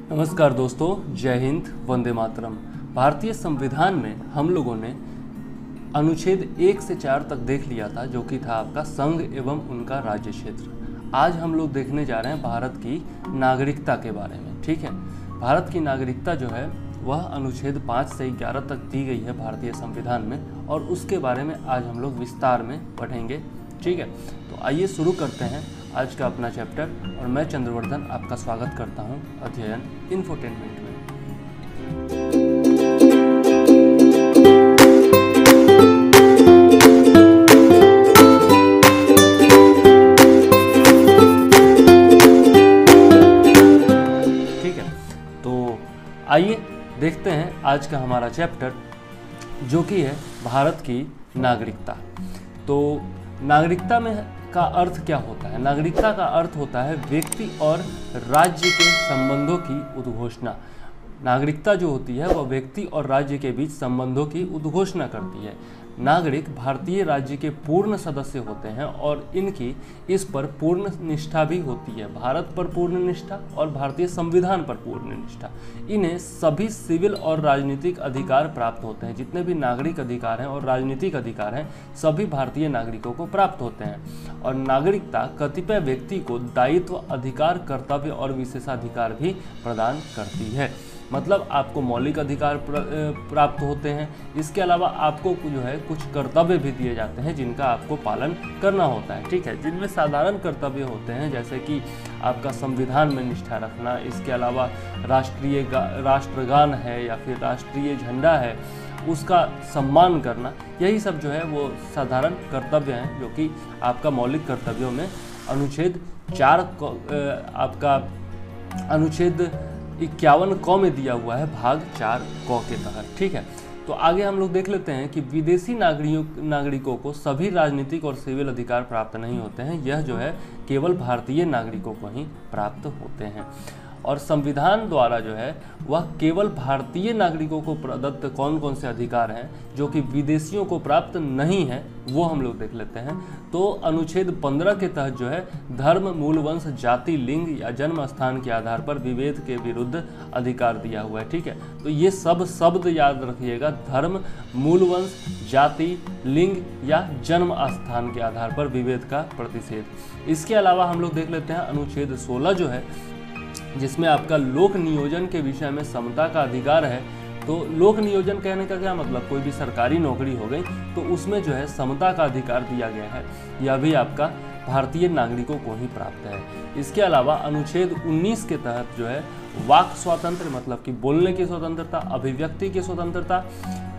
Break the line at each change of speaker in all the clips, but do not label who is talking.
नमस्कार दोस्तों, जय हिंद, वंदे मातरम। भारतीय संविधान में हम लोगों ने अनुच्छेद 1 से 4 तक देख लिया था, जो कि था आपका संघ एवं उनका राज्य क्षेत्र। आज हम लोग देखने जा रहे हैं भारत की नागरिकता के बारे में। ठीक है, भारत की नागरिकता जो है वह अनुच्छेद 5 से 11 तक दी गई है भारतीय संविधान में, और उसके बारे में आज हम लोग विस्तार में पढ़ेंगे। ठीक है, तो आइए शुरू करते हैं आज का अपना चैप्टर। और मैं चंद्रवर्धन आपका स्वागत करता हूं अध्ययन इन्फोटेनमेंट में। ठीक है, तो आइए देखते हैं आज का हमारा चैप्टर, जो कि है भारत की नागरिकता। तो नागरिकता में का अर्थ क्या होता है? नागरिकता का अर्थ होता है व्यक्ति और राज्य के संबंधों की उद्घोषणा। नागरिकता जो होती है वह व्यक्ति और राज्य के बीच संबंधों की उद्घोषणा करती है। नागरिक भारतीय राज्य के पूर्ण सदस्य होते हैं और इनकी इस पर पूर्ण निष्ठा भी होती है। भारत पर पूर्ण निष्ठा और भारतीय संविधान पर पूर्ण निष्ठा। इन्हें सभी सिविल और राजनीतिक अधिकार प्राप्त होते हैं। जितने भी नागरिक अधिकार हैं और राजनीतिक अधिकार हैं, सभी भारतीय नागरिकों को प्राप्त होते हैं। और नागरिकता कतिपय व्यक्ति को दायित्व, अधिकार, कर्तव्य और विशेषाधिकार भी प्रदान करती है। मतलब आपको मौलिक अधिकार प्राप्त होते हैं। इसके अलावा आपको जो है कुछ कर्तव्य भी दिए जाते हैं जिनका आपको पालन करना होता है। ठीक है, जिनमें साधारण कर्तव्य होते हैं, जैसे कि आपका संविधान में निष्ठा रखना। इसके अलावा राष्ट्रगान है या फिर राष्ट्रीय झंडा है, उसका सम्मान करना। यही सब जो है वो साधारण कर्तव्य हैं, जो कि आपका मौलिक कर्तव्यों में अनुच्छेद 4 आपका अनुच्छेद 51 क में दिया हुआ है, भाग 4 क के तहत। ठीक है, तो आगे हम लोग देख लेते हैं कि विदेशी नागरिकों को सभी राजनीतिक और सिविल अधिकार प्राप्त नहीं होते हैं। यह जो है केवल भारतीय नागरिकों को ही प्राप्त होते हैं। और संविधान द्वारा जो है वह केवल भारतीय नागरिकों को प्रदत्त कौन कौन से अधिकार हैं जो कि विदेशियों को प्राप्त नहीं है, वो हम लोग देख लेते हैं। तो अनुच्छेद 15 के तहत जो है धर्म, मूल वंश, जाति, लिंग या जन्म स्थान के आधार पर विभेद के विरुद्ध अधिकार दिया हुआ है। ठीक है, तो ये सब शब्द याद रखिएगा, धर्म, मूल वंश, जाति, लिंग या जन्म स्थान के आधार पर विभेद का प्रतिषेध। इसके अलावा हम लोग देख लेते हैं अनुच्छेद 16 जो है, जिसमें आपका लोक नियोजन के विषय में समता का अधिकार है। तो लोक नियोजन कहने का क्या मतलब? कोई भी सरकारी नौकरी हो गई तो उसमें जो है समता का अधिकार दिया गया है। यह भी आपका भारतीय नागरिकों को ही प्राप्त है। इसके अलावा अनुच्छेद 19 के तहत जो है वाक स्वातंत्र, मतलब कि बोलने की स्वतंत्रता, अभिव्यक्ति की स्वतंत्रता,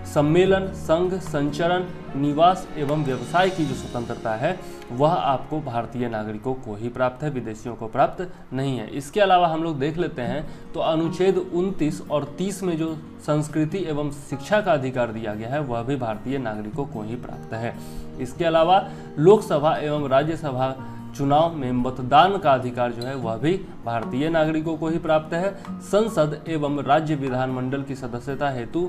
सम्मेलन, संघ, संचरण, निवास एवं व्यवसाय की जो स्वतंत्रता है वह आपको भारतीय नागरिकों को ही प्राप्त है, विदेशियों को प्राप्त नहीं है। इसके अलावा हम लोग देख लेते हैं तो अनुच्छेद 29 और 30 में जो संस्कृति एवं शिक्षा का अधिकार दिया गया है वह भी भारतीय नागरिकों को ही प्राप्त है। इसके अलावा लोकसभा एवं राज्यसभा चुनाव में मतदान का अधिकार जो है वह भी भारतीय नागरिकों को ही प्राप्त है। संसद एवं राज्य विधानमंडल की सदस्यता हेतु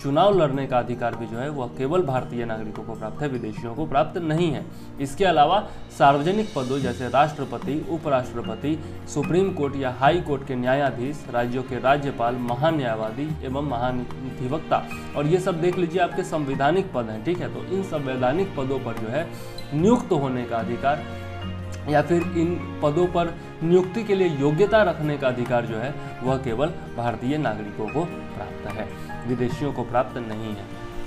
चुनाव लड़ने का अधिकार भी जो है वह केवल भारतीय नागरिकों को प्राप्त है, विदेशियों को प्राप्त नहीं है। इसके अलावा सार्वजनिक पदों जैसे राष्ट्रपति, उपराष्ट्रपति, सुप्रीम कोर्ट या हाई कोर्ट के न्यायाधीश, राज्यों के राज्यपाल, महान्यायवादी एवं महाधिवक्ता, और ये सब देख लीजिए आपके संवैधानिक पद हैं। ठीक है, तो इन संवैधानिक पदों पर जो है नियुक्त होने का अधिकार या फिर इन पदों पर नियुक्ति के लिए योग्यता रखने का अधिकार जो है वह केवल भारतीय नागरिकों को प्राप्त है, विदेशियों को प्राप्त नहीं है।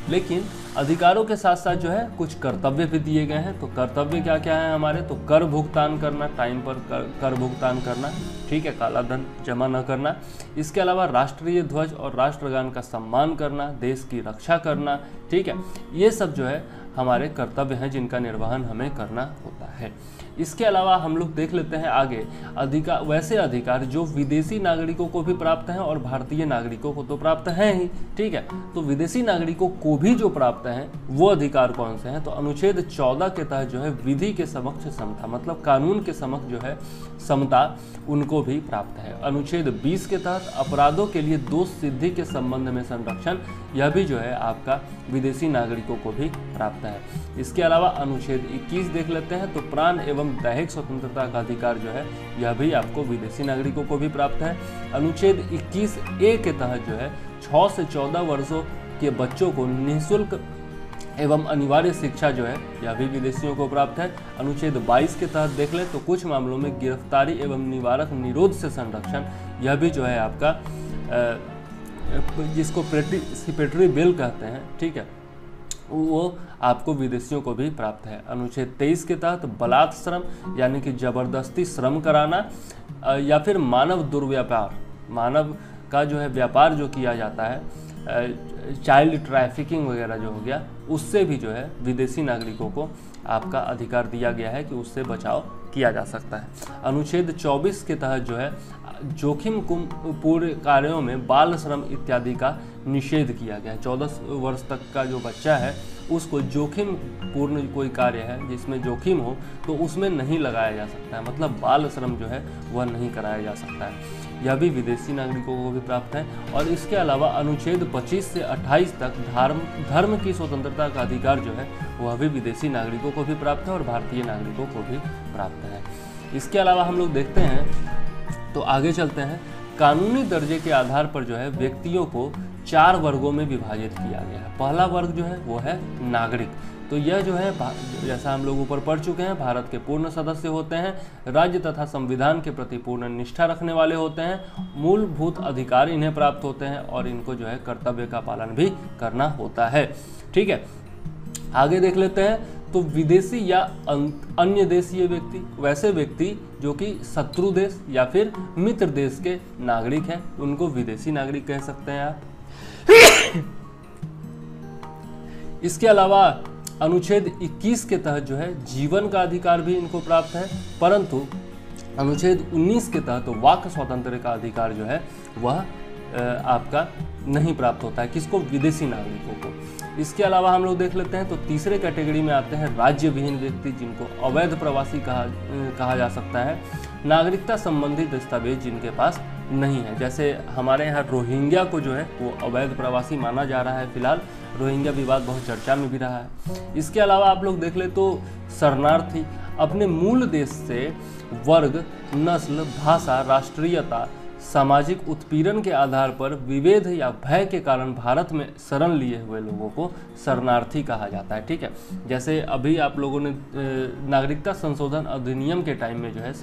लेकिन अधिकारों के साथ साथ जो है कुछ कर्तव्य भी दिए गए हैं। तो कर्तव्य क्या क्या है हमारे? तो कर भुगतान करना, टाइम पर कर भुगतान करना, ठीक है, काला धन जमा न करना। इसके अलावा राष्ट्रीय ध्वज और राष्ट्रगान का सम्मान करना, देश की रक्षा करना। ठीक है, ये सब जो है हमारे कर्तव्य हैं जिनका निर्वहन हमें करना होता है। इसके अलावा हम लोग देख लेते हैं आगे वैसे अधिकार जो विदेशी नागरिकों को भी प्राप्त हैं और भारतीय नागरिकों को तो प्राप्त हैं ही। ठीक है, तो विदेशी नागरिकों को भी जो प्राप्त हैं वो अधिकार कौन से हैं? तो अनुच्छेद 14 के तहत जो है विधि के समक्ष समता, मतलब कानून के समक्ष जो है समता, उनको भी प्राप्त है। अनुच्छेद 20 के तहत अपराधों के लिए दोष सिद्धि के संबंध में संरक्षण, यह भी जो है आपका विदेशी नागरिकों को भी प्राप्त है। इसके अलावा अनुच्छेद 21 देख लेते हैं, तो प्राण एवं एवं दैहिक स्वतंत्रता का अधिकार जो है यह भी आपको विदेशी नागरिकों को भी प्राप्त है। अनुच्छेद 21A के तहत जो है 6 से 14 वर्षों के बच्चों को निःशुल्क एवं अनिवार्य शिक्षा जो है यह भी विदेशियों को प्राप्त है। अनुच्छेद 22 के तहत देख लें तो कुछ मामलों में गिरफ्तारी एवं निवारक निरोध से संरक्षण यह भी जो है आपका जिसको प्रेटिसिपेटरी बिल कहते हैं, ठीक है, वो आपको विदेशियों को भी प्राप्त है। अनुच्छेद 23 के तहत बलात् श्रम यानी कि जबरदस्ती श्रम कराना या फिर मानव दुर्व्यापार, मानव का जो है व्यापार जो किया जाता है, चाइल्ड ट्रैफिकिंग वगैरह जो हो गया, उससे भी जो है विदेशी नागरिकों को आपका अधिकार दिया गया है कि उससे बचाव किया जा सकता है। अनुच्छेद 24 के तहत जो है जोखिम पूर्ण कार्यों में बाल श्रम इत्यादि का निषेध किया गया है। 14 वर्ष तक का जो बच्चा है उसको जोखिम पूर्ण कोई कार्य है जिसमें जोखिम हो तो उसमें नहीं लगाया जा सकता है, मतलब बाल श्रम जो है वह नहीं कराया जा सकता है। यह भी विदेशी नागरिकों को भी प्राप्त है। और इसके अलावा अनुच्छेद 25 से 28 तक धर्म की स्वतंत्रता का अधिकार जो है वह भी विदेशी नागरिकों को भी प्राप्त है और भारतीय नागरिकों को भी प्राप्त है। इसके अलावा हम लोग देखते हैं तो आगे चलते हैं। कानूनी दर्जे के आधार पर जो है व्यक्तियों को 4 वर्गों में विभाजित किया गया है। पहला वर्ग जो है वो है नागरिक। तो यह जो है जैसा हम लोग ऊपर पढ़ चुके हैं, भारत के पूर्ण सदस्य होते हैं, राज्य तथा संविधान के प्रति पूर्ण निष्ठा रखने वाले होते हैं, मूलभूत अधिकार इन्हें प्राप्त होते हैं और इनको जो है कर्तव्य का पालन भी करना होता है। ठीक है, आगे देख लेते हैं। तो विदेशी या अन्य देशीय व्यक्ति, वैसे व्यक्ति जो कि शत्रु देश या फिर मित्र देश के नागरिक हैं, उनको विदेशी नागरिक कह सकते हैं आप। इसके अलावा अनुच्छेद 21 के तहत जो है जीवन का अधिकार भी इनको प्राप्त है, परंतु अनुच्छेद 19 के तहत तो वाक स्वातंत्र्य का अधिकार जो है वह आपका नहीं प्राप्त होता है। किसको? विदेशी नागरिकों को। इसके अलावा हम लोग देख लेते हैं तो तीसरे कैटेगरी में आते हैं राज्य विहीन व्यक्ति, जिनको अवैध प्रवासी कहा जा सकता है। नागरिकता संबंधी दस्तावेज जिनके पास नहीं है, जैसे हमारे यहाँ रोहिंग्या को जो है वो अवैध प्रवासी माना जा रहा है। फिलहाल रोहिंग्या विवाद बहुत चर्चा में भी रहा है। इसके अलावा आप लोग देख ले तो शरणार्थी अपने मूल देश से वर्ग, नस्ल, भाषा, राष्ट्रीयता, सामाजिक उत्पीड़न के आधार पर विभेद या भय के कारण भारत में शरण लिए हुए लोगों को शरणार्थी कहा जाता है। ठीक है, जैसे अभी आप लोगों ने नागरिकता संशोधन अधिनियम के टाइम में जो है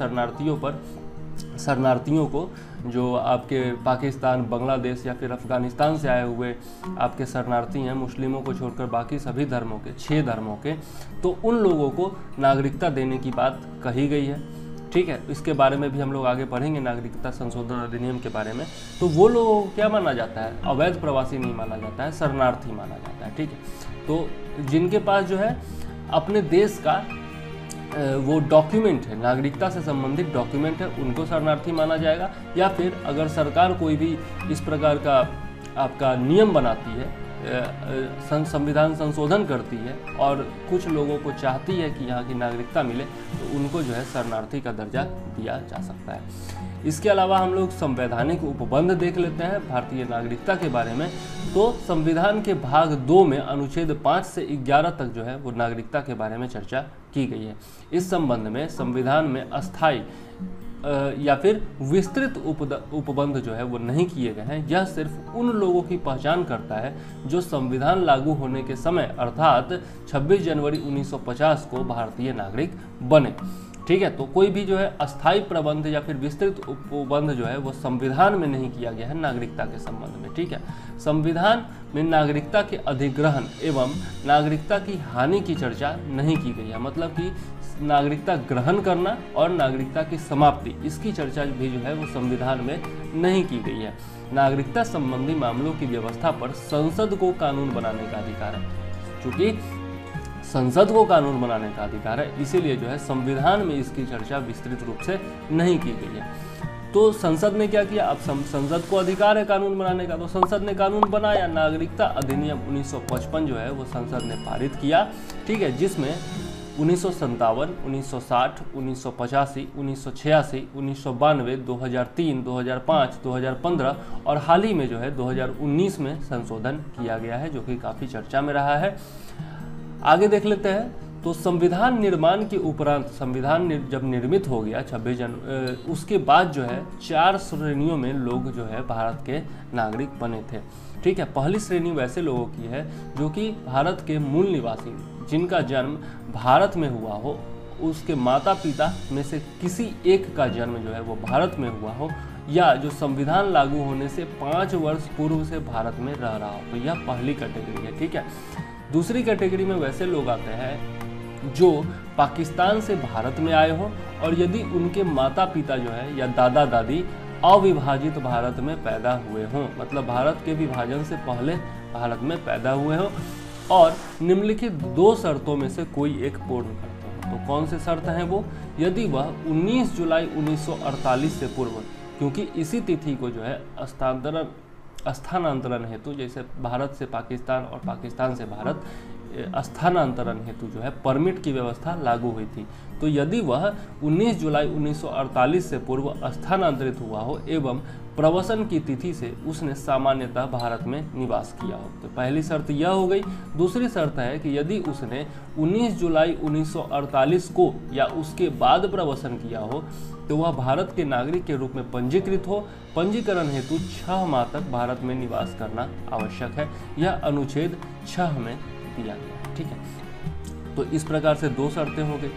शरणार्थियों को, जो आपके पाकिस्तान, बांग्लादेश या फिर अफगानिस्तान से आए हुए आपके शरणार्थी हैं, मुस्लिमों को छोड़कर बाकी सभी धर्मों के, 6 धर्मों के, तो उन लोगों को नागरिकता देने की बात कही गई है। ठीक है, इसके बारे में भी हम लोग आगे पढ़ेंगे नागरिकता संशोधन अधिनियम के बारे में। तो वो लोगों को क्या माना जाता है? अवैध प्रवासी नहीं माना जाता है, शरणार्थी माना जाता है। ठीक है, तो जिनके पास जो है अपने देश का वो डॉक्यूमेंट है, नागरिकता से संबंधित डॉक्यूमेंट है, उनको शरणार्थी माना जाएगा। या फिर अगर सरकार कोई भी इस प्रकार का आपका नियम बनाती है, संविधान संशोधन करती है और कुछ लोगों को चाहती है कि यहाँ की नागरिकता मिले, तो उनको जो है शरणार्थी का दर्जा दिया जा सकता है। इसके अलावा हम लोग संवैधानिक उपबंध देख लेते हैं भारतीय नागरिकता के बारे में। तो संविधान के भाग 2 में अनुच्छेद 5 से 11 तक जो है वो नागरिकता के बारे में चर्चा की गई है। इस संबंध में संविधान में अस्थायी या फिर विस्तृत उपबंध जो है वो नहीं किए गए हैं। यह सिर्फ उन लोगों की पहचान करता है जो संविधान लागू होने के समय अर्थात 26 जनवरी 1950 को भारतीय नागरिक बने। ठीक है, तो कोई भी जो है अस्थायी प्रबंध या फिर विस्तृत उपबंध जो है वो संविधान में नहीं किया गया है नागरिकता के संबंध में। ठीक है, संविधान में नागरिकता के अधिग्रहण एवं नागरिकता की हानि की चर्चा नहीं की गई है, मतलब कि नागरिकता ग्रहण करना और नागरिकता की समाप्ति, इसकी चर्चा भी जो है वो संविधान में नहीं की गई है। नागरिकता संबंधी मामलों की व्यवस्था पर संसद को कानून बनाने का अधिकार है। चूंकि संसद को कानून बनाने का अधिकार है, इसीलिए जो है संविधान में इसकी चर्चा विस्तृत रूप से नहीं की गई है। तो संसद ने क्या किया? अब संसद को अधिकार है कानून बनाने का, तो संसद ने कानून बनाया। नागरिकता अधिनियम 1955 जो है वो संसद ने पारित किया। ठीक है, जिसमें 1957, 1960, 1985, 1986, 1992, 2003, 2005, 2015 और हाल ही में जो है 2019 में संशोधन किया गया है, जो कि काफ़ी चर्चा में रहा है। आगे देख लेते हैं तो संविधान निर्माण के उपरांत संविधान जब निर्मित हो गया 26 जनवरी, उसके बाद जो है 4 श्रेणियों में लोग जो है भारत के नागरिक बने थे। ठीक है, पहली श्रेणी वैसे लोगों की है जो कि भारत के मूल निवासी, जिनका जन्म भारत में हुआ हो, उसके माता पिता में से किसी एक का जन्म जो है वो भारत में हुआ हो, या जो संविधान लागू होने से 5 वर्ष पूर्व से भारत में रह रहा हो। तो यह पहली कैटेगरी है। ठीक है, दूसरी कैटेगरी में वैसे लोग आते हैं जो पाकिस्तान से भारत में आए हों और यदि उनके माता पिता जो है या दादा दादी अविभाजित भारत में पैदा हुए हों, मतलब भारत के विभाजन से पहले भारत में पैदा हुए हों और निम्नलिखित 2 शर्तों में से कोई एक पूर्ण करते हो। तो कौन से शर्त हैं वो? यदि वह 19 जुलाई 1948 से पूर्व, क्योंकि इसी तिथि को जो है स्थानांतरण हेतु, जैसे भारत से पाकिस्तान और पाकिस्तान से भारत, स्थानांतरण हेतु जो है परमिट की व्यवस्था लागू हुई थी। तो यदि वह 19 जुलाई 1948 से पूर्व स्थानांतरित हुआ हो एवं प्रवसन की तिथि से उसने सामान्यतः भारत में निवास किया हो। तो पहली शर्त यह हो गई। दूसरी शर्त है कि यदि उसने 19 जुलाई 1948 को या उसके बाद प्रवसन किया हो तो वह भारत के नागरिक के रूप में पंजीकृत हो। पंजीकरण हेतु 6 माह तक भारत में निवास करना आवश्यक है। यह अनुच्छेद 6 में दिया गया। ठीक है, तो इस प्रकार से 2 शर्तें हो गई।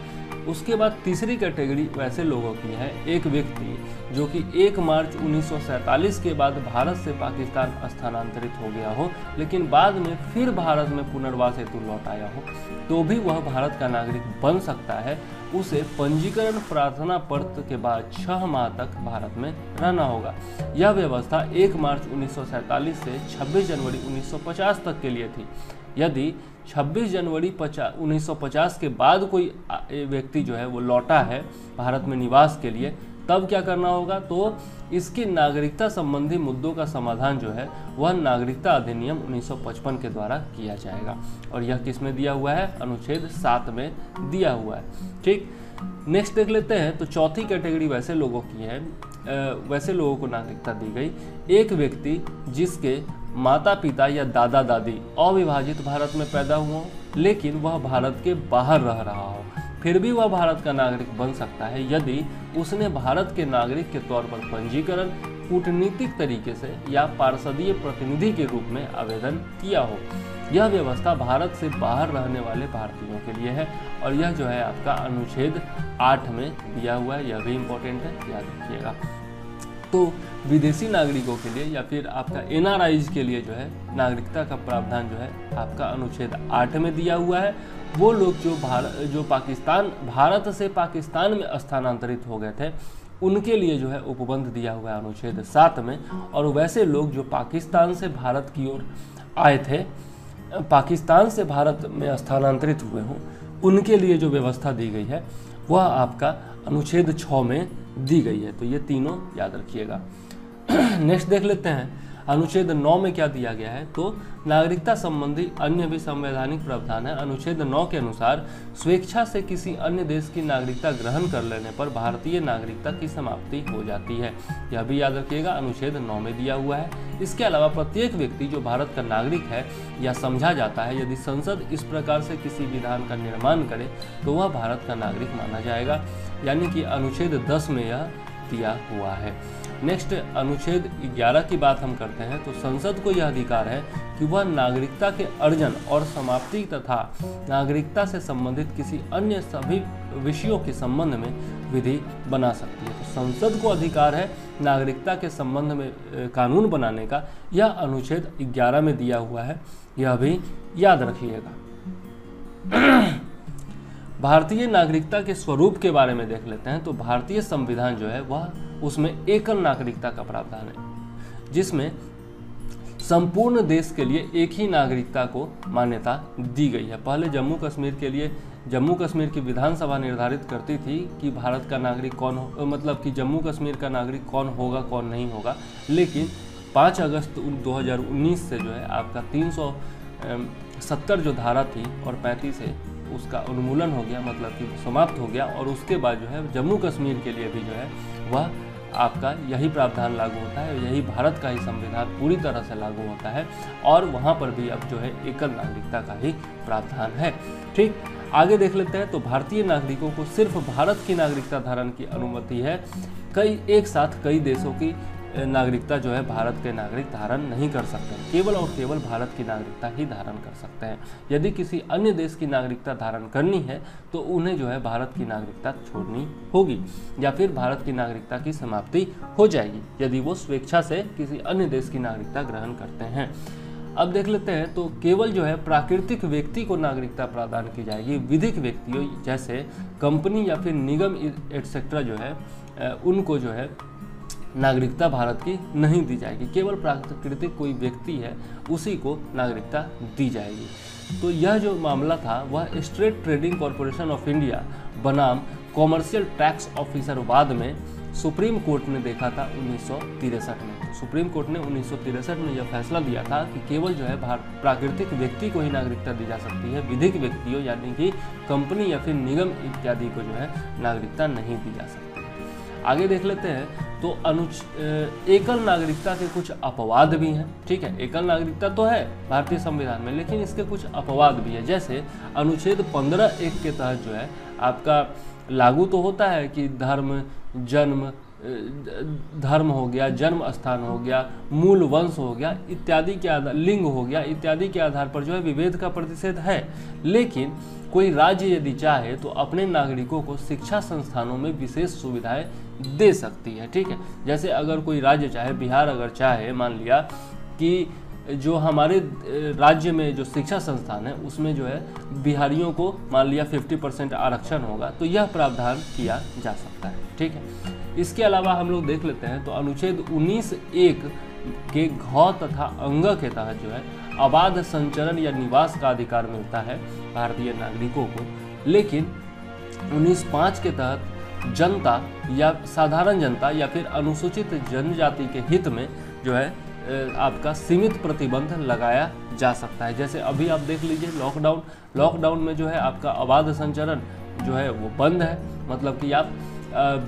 उसके बाद तीसरी कैटेगरी वैसे लोगों की है, एक व्यक्ति जो कि 1 मार्च 1947 के बाद भारत से पाकिस्तान स्थानांतरित हो गया हो लेकिन बाद में फिर भारत में पुनर्वास हेतु लौट आया हो, तो भी वह भारत का नागरिक बन सकता है। उसे पंजीकरण प्रार्थना पत्र के बाद 6 माह तक भारत में रहना होगा। यह व्यवस्था 1 मार्च 1947 से 26 जनवरी 1950 तक के लिए थी। यदि 26 जनवरी 1950 के बाद कोई व्यक्ति जो है वो लौटा है भारत में निवास के लिए, तब क्या करना होगा? तो इसकी नागरिकता संबंधी मुद्दों का समाधान जो है वह नागरिकता अधिनियम 1955 के द्वारा किया जाएगा। और यह किस में दिया हुआ है? अनुच्छेद 7 में दिया हुआ है। ठीक, नेक्स्ट देख लेते हैं। तो चौथी कैटेगरी वैसे लोगों की है, वैसे लोगों को नागरिकता दी गई, एक व्यक्ति जिसके माता पिता या दादा दादी अविभाजित भारत में पैदा हुआ लेकिन वह भारत के बाहर रह रहा हो, फिर भी वह भारत का नागरिक बन सकता है यदि उसने भारत के नागरिक के तौर पर पंजीकरण कूटनीतिक तरीके से या पार्षदीय प्रतिनिधि के रूप में आवेदन किया हो। यह व्यवस्था भारत से बाहर रहने वाले भारतीयों के लिए है और यह जो है आपका अनुच्छेद 8 में दिया हुआ है। यह भी इम्पोर्टेंट है, याद रखिएगा। तो विदेशी नागरिकों के लिए या फिर आपका NRIs के लिए जो है नागरिकता का प्रावधान जो है आपका अनुच्छेद 8 में दिया हुआ है। वो लोग जो भारत से पाकिस्तान में स्थानांतरित हो गए थे उनके लिए जो है उपबंध दिया हुआ है अनुच्छेद 7 में। और वैसे लोग जो पाकिस्तान से भारत की ओर आए थे, पाकिस्तान से भारत में स्थानांतरित हुए हों, उनके लिए जो व्यवस्था दी गई है वह आपका अनुच्छेद 6 में दी गई है। तो ये तीनों याद रखिएगा। नेक्स्ट देख लेते हैं अनुच्छेद 9 में क्या दिया गया है। तो नागरिकता संबंधी अन्य भी संवैधानिक प्रावधान है। अनुच्छेद 9 के अनुसार स्वेच्छा से किसी अन्य देश की नागरिकता ग्रहण कर लेने पर भारतीय नागरिकता की समाप्ति हो जाती है। यह भी याद रखिएगा, अनुच्छेद 9 में दिया हुआ है। इसके अलावा प्रत्येक व्यक्ति जो भारत का नागरिक है या समझा जाता है, यदि संसद इस प्रकार से किसी विधान का निर्माण करे तो वह भारत का नागरिक माना जाएगा, यानी कि अनुच्छेद 10 में यह दिया हुआ है। नेक्स्ट अनुच्छेद 11 की बात हम करते हैं। तो संसद को यह अधिकार है कि वह नागरिकता के अर्जन और समाप्ति तथा नागरिकता से संबंधित किसी अन्य सभी विषयों के संबंध में विधि बना सकती है। तो संसद को अधिकार है नागरिकता के संबंध में कानून बनाने का। यह अनुच्छेद 11 में दिया हुआ है, यह भी याद रखिएगा। भारतीय नागरिकता के स्वरूप के बारे में देख लेते हैं। तो भारतीय संविधान जो है वह उसमें एकल नागरिकता का प्रावधान है, जिसमें संपूर्ण देश के लिए एक ही नागरिकता को मान्यता दी गई है। पहले जम्मू कश्मीर के लिए जम्मू कश्मीर की विधानसभा निर्धारित करती थी कि भारत का नागरिक कौन हो, मतलब कि जम्मू कश्मीर का नागरिक कौन होगा कौन नहीं होगा। लेकिन 5 अगस्त 2019 से जो है आपका 370 जो धारा थी और 35 से उसका उन्मूलन हो गया, मतलब कि समाप्त हो गया। और उसके बाद जो है जम्मू कश्मीर के लिए भी जो है वह आपका यही प्रावधान लागू होता है, यही भारत का ही संविधान पूरी तरह से लागू होता है और वहाँ पर भी अब जो है एकल नागरिकता का ही प्रावधान है। ठीक, आगे देख लेते हैं, तो भारतीय नागरिकों को सिर्फ भारत की नागरिकता धारण की अनुमति है। एक साथ कई देशों की नागरिकता जो है भारत के नागरिक धारण नहीं कर सकते, केवल और केवल भारत की नागरिकता ही धारण कर सकते हैं। यदि किसी अन्य देश की नागरिकता धारण करनी है तो उन्हें जो है भारत की नागरिकता छोड़नी होगी या फिर भारत की नागरिकता की समाप्ति हो जाएगी यदि वो स्वेच्छा से किसी अन्य देश की नागरिकता ग्रहण करते हैं। अब देख लेते हैं, तो केवल जो है प्राकृतिक व्यक्ति को नागरिकता प्रदान की जाएगी। विधिक व्यक्तियों जैसे कंपनी या फिर निगम एटसेट्रा जो है उनको जो है नागरिकता भारत की नहीं दी जाएगी। केवल प्राकृतिक कोई व्यक्ति है उसी को नागरिकता दी जाएगी। तो यह जो मामला था वह straight trading corporation of India बनाम कॉमर्शियल टैक्स ऑफिसर वाद में सुप्रीम कोर्ट ने देखा था 1963 में। सुप्रीम कोर्ट ने 1963 में यह फैसला दिया था कि केवल जो है प्राकृतिक व्यक्ति को ही नागरिकता दी जा सकती है, विधिक व्यक्तियों यानी कि कंपनी या फिर निगम इत्यादि को जो है नागरिकता नहीं दी जा सकती। आगे देख लेते हैं, तो एकल नागरिकता के कुछ अपवाद भी हैं। ठीक है, एकल नागरिकता तो है भारतीय संविधान में, लेकिन इसके कुछ अपवाद भी है। जैसे अनुच्छेद 15(1) के तहत जो है आपका लागू तो होता है कि धर्म हो गया, जन्म स्थान हो गया, मूल वंश हो गया इत्यादि के आधार, लिंग हो गया इत्यादि के आधार पर जो है विभेद का प्रतिषेध है। लेकिन कोई राज्य यदि चाहे तो अपने नागरिकों को शिक्षा संस्थानों में विशेष सुविधाएं दे सकती है। ठीक है, जैसे अगर कोई राज्य चाहे, बिहार अगर चाहे, मान लिया कि जो हमारे राज्य में जो शिक्षा संस्थान है उसमें जो है बिहारियों को मान लिया 50% आरक्षण होगा, तो यह प्रावधान किया जा सकता है। ठीक है, इसके अलावा हम लोग देख लेते हैं, तो अनुच्छेद 19(1) के घ तथा अंग के तहत जो है अबाध संचरण या निवास का अधिकार मिलता है भारतीय नागरिकों को। लेकिन 19(5) के तहत जनता या साधारण जनता या फिर अनुसूचित जनजाति के हित में जो है आपका सीमित प्रतिबंध लगाया जा सकता है। जैसे अभी आप देख लीजिए लॉकडाउन में जो है आपका अबाध संचरण जो है वो बंद है, मतलब कि आप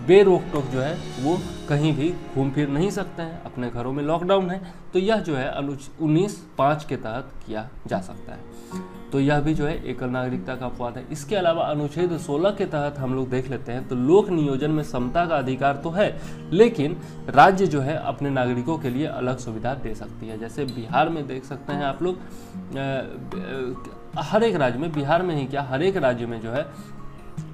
बेरोक टोक जो है वो कहीं भी घूम फिर नहीं सकते हैं, अपने घरों में लॉकडाउन है। तो यह जो है 19(5) के तहत किया जा सकता है। तो यह भी जो है एकल नागरिकता का अपवाद है। इसके अलावा अनुच्छेद 16 के तहत हम लोग देख लेते हैं, तो लोक नियोजन में समता का अधिकार तो है, लेकिन राज्य जो है अपने नागरिकों के लिए अलग सुविधा दे सकती है। जैसे बिहार में देख सकते हैं आप लोग, हर एक राज्य में, बिहार में ही क्या हर एक राज्य में जो है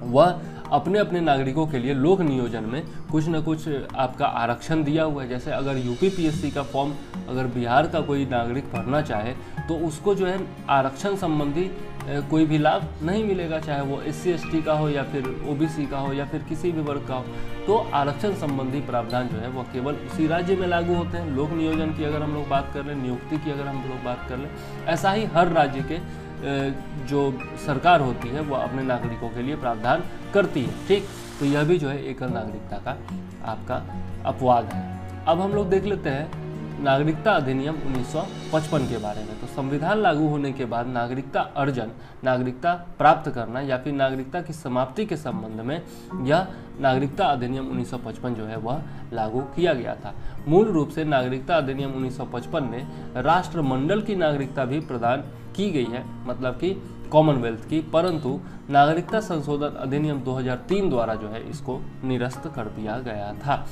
वह अपने अपने नागरिकों के लिए लोक नियोजन में कुछ न कुछ आपका आरक्षण दिया हुआ है। जैसे अगर यूपीपीएससी का फॉर्म अगर बिहार का कोई नागरिक भरना चाहे तो उसको जो है आरक्षण संबंधी कोई भी लाभ नहीं मिलेगा, चाहे वो SC ST का हो या फिर OBC का हो या फिर किसी भी वर्ग का हो। तो आरक्षण संबंधी प्रावधान जो है वो केवल उसी राज्य में लागू होते हैं। लोक नियोजन की अगर हम लोग बात कर लें, नियुक्ति की अगर हम लोग बात कर लें, ऐसा ही हर राज्य के जो सरकार होती है वो अपने नागरिकों के लिए प्रावधान करती है। ठीक, तो यह भी जो है एकल नागरिकता का आपका अपवाद है। अब हम लोग देख लेते हैं नागरिकता अधिनियम 1955 के बारे में। तो संविधान लागू होने के बाद नागरिकता अर्जन, नागरिकता प्राप्त करना या फिर नागरिकता की समाप्ति के संबंध में यह नागरिकता अधिनियम 1955 जो है वह लागू किया गया था। मूल रूप से नागरिकता अधिनियम 1955 ने राष्ट्रमंडल की नागरिकता भी प्रदान की गई है, मतलब कि कॉमनवेल्थ की, परंतु नागरिकता संशोधन अधिनियम 2003 द्वारा जो है इसको निरस्त कर दिया गया था।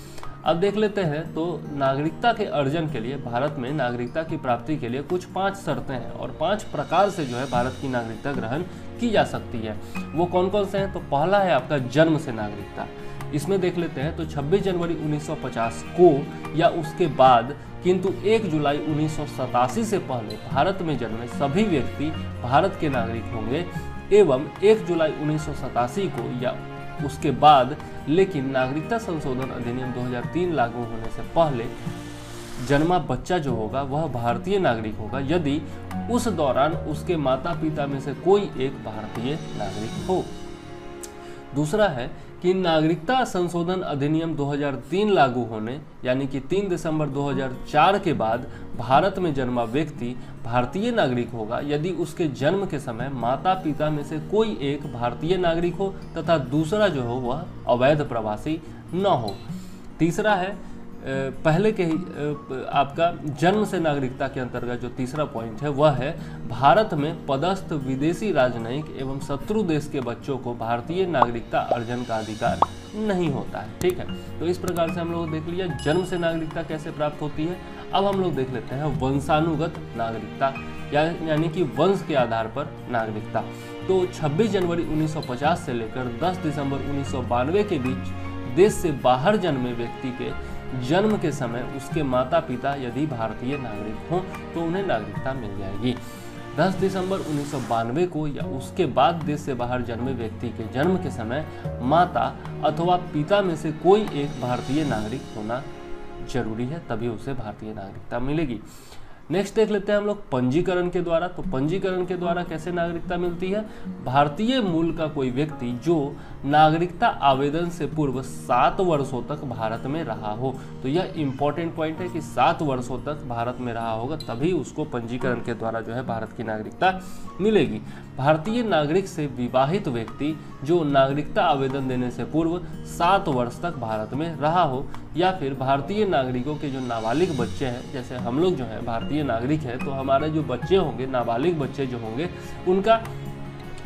अब देख लेते हैं, तो नागरिकता के अर्जन के लिए भारत में नागरिकता की प्राप्ति के लिए कुछ 5 शर्तें हैं और 5 प्रकार से जो है भारत की नागरिकता ग्रहण की जा सकती है। वो कौन कौन से हैं? तो पहला है आपका जन्म से नागरिकता। इसमें देख लेते हैं, तो 26 जनवरी 1950 को या उसके बाद किंतु 1 जुलाई 1987 से पहले भारत में जन्मे सभी व्यक्ति भारत के नागरिक होंगे एवं 1 जुलाई 1987 को या उसके बाद, लेकिन नागरिकता संशोधन अधिनियम 2003 लागू होने से पहले जन्मा बच्चा जो होगा वह भारतीय नागरिक होगा यदि उस दौरान उसके माता पिता में से कोई एक भारतीय नागरिक हो। दूसरा है कि नागरिकता संशोधन अधिनियम 2003 लागू होने यानी कि 3 दिसंबर 2004 के बाद भारत में जन्मा व्यक्ति भारतीय नागरिक होगा यदि उसके जन्म के समय माता पिता में से कोई एक भारतीय नागरिक हो तथा दूसरा जो हो वह अवैध प्रवासी न हो। तीसरा है पहले के ही आपका जन्म से नागरिकता के अंतर्गत जो तीसरा पॉइंट है वह है भारत में पदस्थ विदेशी राजनयिक एवं शत्रु देश के बच्चों को भारतीय नागरिकता अर्जन का अधिकार नहीं होता है। ठीक है, तो इस प्रकार से हम लोग देख लिया जन्म से नागरिकता कैसे प्राप्त होती है। अब हम लोग देख लेते हैं वंशानुगत नागरिकता यानी कि वंश के आधार पर नागरिकता। तो 26 जनवरी 1950 से लेकर 10 दिसंबर 1992 के बीच देश से बाहर जन्मे व्यक्ति के जन्म के समय उसके माता पिता यदि भारतीय नागरिक हों तो उन्हें नागरिकता मिल जाएगी। 10 दिसंबर 1992 को या उसके बाद देश से बाहर जन्मे व्यक्ति के जन्म के समय माता अथवा पिता में से कोई एक भारतीय नागरिक होना जरूरी है, तभी उसे भारतीय नागरिकता मिलेगी। नेक्स्ट देख लेते हैं हम लोग पंजीकरण के द्वारा। तो पंजीकरण के द्वारा कैसे नागरिकता मिलती है। भारतीय मूल का कोई व्यक्ति जो नागरिकता आवेदन से पूर्व 7 वर्षों तक भारत में रहा हो, तो यह इंपॉर्टेंट पॉइंट है कि 7 वर्षों तक भारत में रहा होगा तभी उसको पंजीकरण के द्वारा जो है भारत की नागरिकता मिलेगी। भारतीय नागरिक से विवाहित व्यक्ति जो नागरिकता आवेदन देने से पूर्व 7 वर्ष तक भारत में रहा हो, या फिर भारतीय नागरिकों के जो नाबालिग बच्चे हैं, जैसे हम लोग जो है भारतीय नागरिक है तो हमारे जो बच्चे होंगे, नाबालिग बच्चे जो होंगे, उनका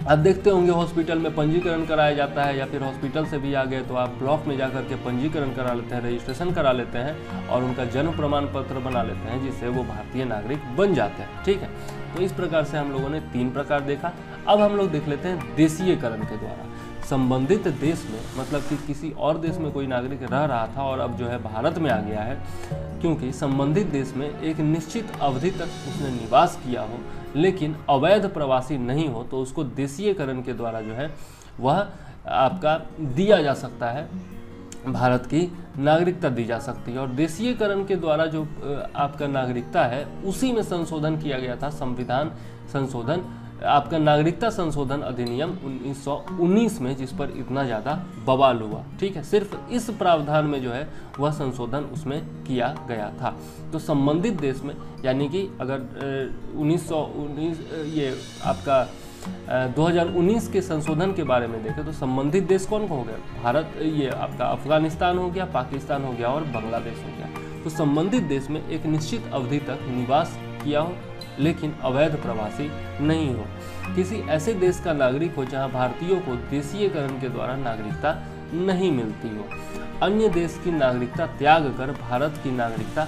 आप देखते होंगे हॉस्पिटल में पंजीकरण कराया जाता है, या फिर हॉस्पिटल से भी आ गए तो आप ब्लॉक में जाकर के पंजीकरण करा लेते हैं, रजिस्ट्रेशन करा लेते हैं और उनका जन्म प्रमाण पत्र बना लेते हैं, जिससे वो भारतीय नागरिक बन जाते हैं। ठीक है, तो इस प्रकार से हम लोगों ने 3 प्रकार देखा। अब हम लोग देख लेते हैं देशीयकरण के द्वारा। संबंधित देश में, मतलब कि किसी और देश में कोई नागरिक रह रहा था और अब जो है भारत में आ गया है, क्योंकि संबंधित देश में एक निश्चित अवधि तक उसने निवास किया हो लेकिन अवैध प्रवासी नहीं हो, तो उसको देशीयकरण के द्वारा जो है वह आपका दिया जा सकता है, भारत की नागरिकता दी जा सकती है। और देशीयकरण के द्वारा जो आपका नागरिकता है उसी में संशोधन किया गया था, संविधान संशोधन, आपका नागरिकता संशोधन अधिनियम 1919 में, जिस पर इतना ज़्यादा बवाल हुआ। ठीक है, सिर्फ इस प्रावधान में जो है वह संशोधन उसमें किया गया था। तो संबंधित देश में, यानी कि अगर 1919 ये आपका 2019 के संशोधन के बारे में देखें तो संबंधित देश कौन कौन हो गया, भारत, ये आपका अफगानिस्तान हो गया, पाकिस्तान हो गया और बांग्लादेश हो गया। तो संबंधित देश में एक निश्चित अवधि तक निवास किया हो लेकिन अवैध प्रवासी नहीं हो, किसी ऐसे देश का नागरिक हो जहां भारतीयों को देशीयकरण के द्वारा नागरिकता नहीं मिलती हो, अन्य देश की नागरिकता त्याग कर भारत की नागरिकता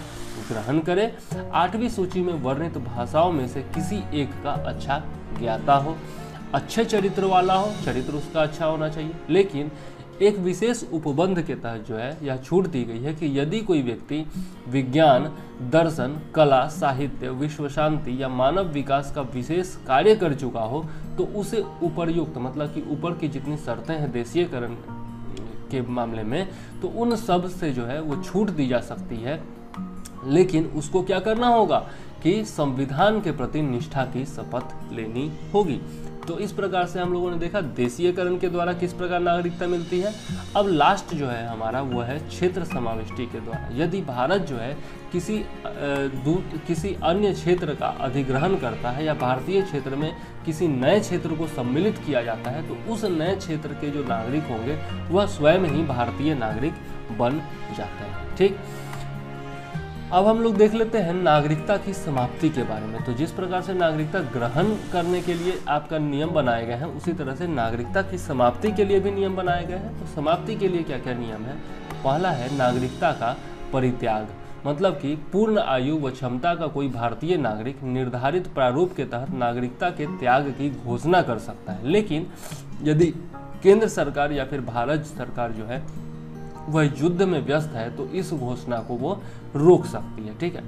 ग्रहण करे, 8वीं सूची में वर्णित भाषाओं में से किसी एक का अच्छा ज्ञाता हो, अच्छे चरित्र वाला हो, चरित्र उसका अच्छा होना चाहिए, लेकिन एक विशेष उपबंध के तहत जो है यह छूट दी गई है कि यदि कोई व्यक्ति विज्ञान, दर्शन, कला, साहित्य, विश्व शांति या मानव विकास का विशेष कार्य कर चुका हो तो उसे उपर्युक्त, मतलब कि ऊपर की जितनी शर्तें हैं देशीयकरण के मामले में, तो उन सब से जो है वो छूट दी जा सकती है, लेकिन उसको क्या करना होगा कि संविधान के प्रति निष्ठा की शपथ लेनी होगी। तो इस प्रकार से हम लोगों ने देखा देशीयकरण के द्वारा किस प्रकार नागरिकता मिलती है। अब लास्ट जो है हमारा वो है क्षेत्र समाविष्टि के द्वारा। यदि भारत जो है किसी अन्य क्षेत्र का अधिग्रहण करता है या भारतीय क्षेत्र में किसी नए क्षेत्र को सम्मिलित किया जाता है तो उस नए क्षेत्र के जो नागरिक होंगे वह स्वयं ही भारतीय नागरिक बन जाते हैं। ठीक, अब हम लोग देख लेते हैं नागरिकता की समाप्ति के बारे में। तो जिस प्रकार से नागरिकता ग्रहण करने के लिए आपका नियम बनाए गए हैं, उसी तरह से नागरिकता की समाप्ति के लिए भी नियम बनाए गए हैं। तो समाप्ति के लिए क्या क्या नियम है। पहला है नागरिकता का परित्याग, मतलब कि पूर्ण आयु व क्षमता का कोई भारतीय नागरिक निर्धारित प्रारूप के तहत नागरिकता के त्याग की घोषणा कर सकता है, लेकिन यदि केंद्र सरकार या फिर भारत सरकार जो है वह युद्ध में व्यस्त है तो इस घोषणा को वो रोक सकती है। ठीक है,